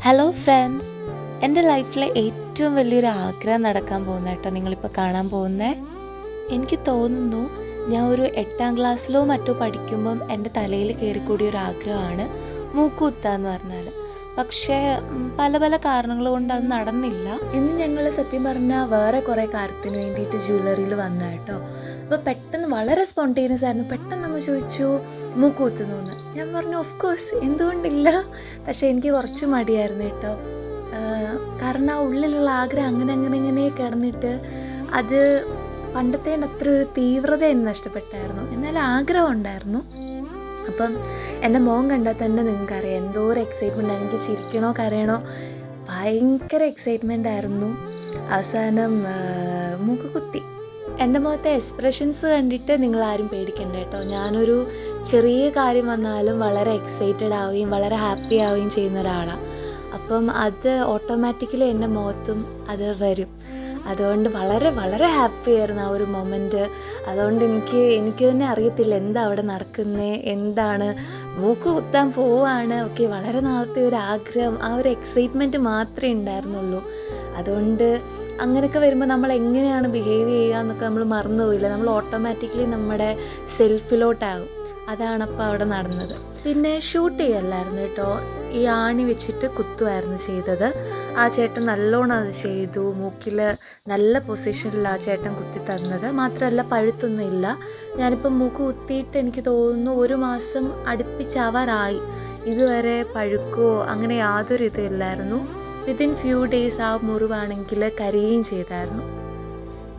Hello friends, എൻ്റെ ലൈഫിലെ ഏറ്റവും വലിയൊരു ആഗ്രഹം നടക്കാൻ പോകുന്ന കേട്ടോ നിങ്ങളിപ്പോൾ കാണാൻ പോകുന്നത്. എനിക്ക് തോന്നുന്നു ഞാൻ ഒരു 8ാം ക്ലാസ്സിലോ മറ്റോ പഠിക്കുമ്പം എൻ്റെ തലയിൽ കയറിക്കൂടിയ ഒരു ആഗ്രഹമാണ് മൂക്കുകുത്തുക എന്ന് പറഞ്ഞാൽ. പക്ഷേ പല പല കാരണങ്ങൾ കൊണ്ട് അത് നടന്നില്ല. ഇന്ന് ഞങ്ങൾ സത്യം പറഞ്ഞാൽ വേറെ കുറേ കാര്യത്തിന് വേണ്ടിയിട്ട് ജ്വല്ലറിയിൽ വന്ന കേട്ടോ. അപ്പോൾ പെട്ടെന്ന് വളരെ സ്പോണ്ടേനിയസ് ആയിരുന്നു. പെട്ടെന്ന് നമ്മൾ ചോദിച്ചു മൂക്കുകുത്തുന്നു എന്ന്. ഞാൻ പറഞ്ഞു ഓഫ് കോഴ്സ്, എന്തുകൊണ്ടില്ല. പക്ഷേ എനിക്ക് കുറച്ച് മടിയായിരുന്നു കേട്ടോ. കാരണം ആ ഉള്ളിലുള്ള ആഗ്രഹം അങ്ങനെ കിടന്നിട്ട് അത് പണ്ടത്തെ അത്ര ഒരു തീവ്രത എന്നെ നഷ്ടപ്പെട്ടായിരുന്നു. എന്നാലും ആഗ്രഹം ഉണ്ടായിരുന്നു. അപ്പം എൻ്റെ മോൻ കണ്ടാൽ തന്നെ നിങ്ങൾക്കറിയാം എന്തോ ഒരു എക്സൈറ്റ്മെൻ്റ് ആണ്. എനിക്ക് ചിരിക്കണോ കരയണോ, ഭയങ്കര എക്സൈറ്റ്മെൻ്റ് ആയിരുന്നു. അവസാനം മൂക്ക് കുത്തി. എൻ്റെ മുഖത്തെ എക്സ്പ്രഷൻസ് കണ്ടിട്ട് നിങ്ങളാരും പേടിക്കണ്ട കേട്ടോ. ഞാനൊരു ചെറിയ കാര്യം വന്നാലും വളരെ എക്സൈറ്റഡ് ആവുകയും വളരെ ഹാപ്പി ആവുകയും ചെയ്യുന്ന ഒരാളാണ്. അപ്പം അത് ഓട്ടോമാറ്റിക്കലി എൻ്റെ മുഖത്തും അത് വരും. അതുകൊണ്ട് വളരെ വളരെ ഹാപ്പി ആയിരുന്നു ആ ഒരു മൊമെൻറ്റ്. അതുകൊണ്ട് എനിക്ക് തന്നെ അറിയത്തില്ല എന്താ അവിടെ നടക്കുന്നത്, എന്താണ്. മൂക്ക് കുത്താൻ പോവാണ്. ഓക്കെ, വളരെ നാളത്തെ ഒരു ആഗ്രഹം, ആ ഒരു എക്സൈറ്റ്മെൻറ്റ് മാത്രമേ ഉണ്ടായിരുന്നുള്ളൂ. അതുകൊണ്ട് അങ്ങനെയൊക്കെ വരുമ്പോൾ നമ്മൾ എങ്ങനെയാണ് ബിഹേവ് ചെയ്യുക എന്നൊക്കെ നമ്മൾ മറന്നു പോയില്ല. നമ്മൾ ഓട്ടോമാറ്റിക്കലി നമ്മുടെ സെൽഫിലോട്ടാകും. അതാണപ്പോൾ അവിടെ നടന്നത്. പിന്നെ ഷൂട്ട് ചെയ്യല്ലായിരുന്നു കേട്ടോ, ഈ ആണി വെച്ചിട്ട് കുത്തുമായിരുന്നു ചെയ്തത്. ആ ചേട്ടൻ നല്ലോണം അത് ചെയ്തു. മൂക്കിൽ നല്ല പൊസിഷനിൽ ആ ചേട്ടൻ കുത്തി തന്നത്. മാത്രമല്ല പഴുത്തൊന്നും ഇല്ല. ഞാനിപ്പം മൂക്ക് കുത്തിയിട്ട് എനിക്ക് തോന്നുന്നു 1 മാസം അടുപ്പിച്ചാവാറായി. ഇതുവരെ പഴുക്കോ അങ്ങനെ യാതൊരു ഇല്ലായിരുന്നു. വിത്തിൻ ഫ്യൂ ഡേയ്സ് ആ മുറിവാണെങ്കിൽ കരിയുകയും ചെയ്തായിരുന്നു.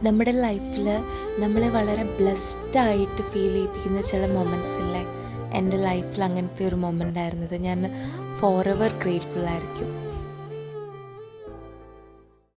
നമ്മുടെ ലൈഫിൽ നമ്മളെ വളരെ ബ്ലെസ്ഡായിട്ട് ഫീൽ ചെയ്യിപ്പിക്കുന്ന ചില മൊമെൻറ്റ്സ് ഇല്ലേ. എൻ്റെ ലൈഫിൽ അങ്ങനത്തെ ഒരു മൊമെൻ്റ് ആയിരുന്നത്. ഞാൻ ഫോർ എവർ ഗ്രേറ്റ്ഫുൾ ആയിരിക്കും.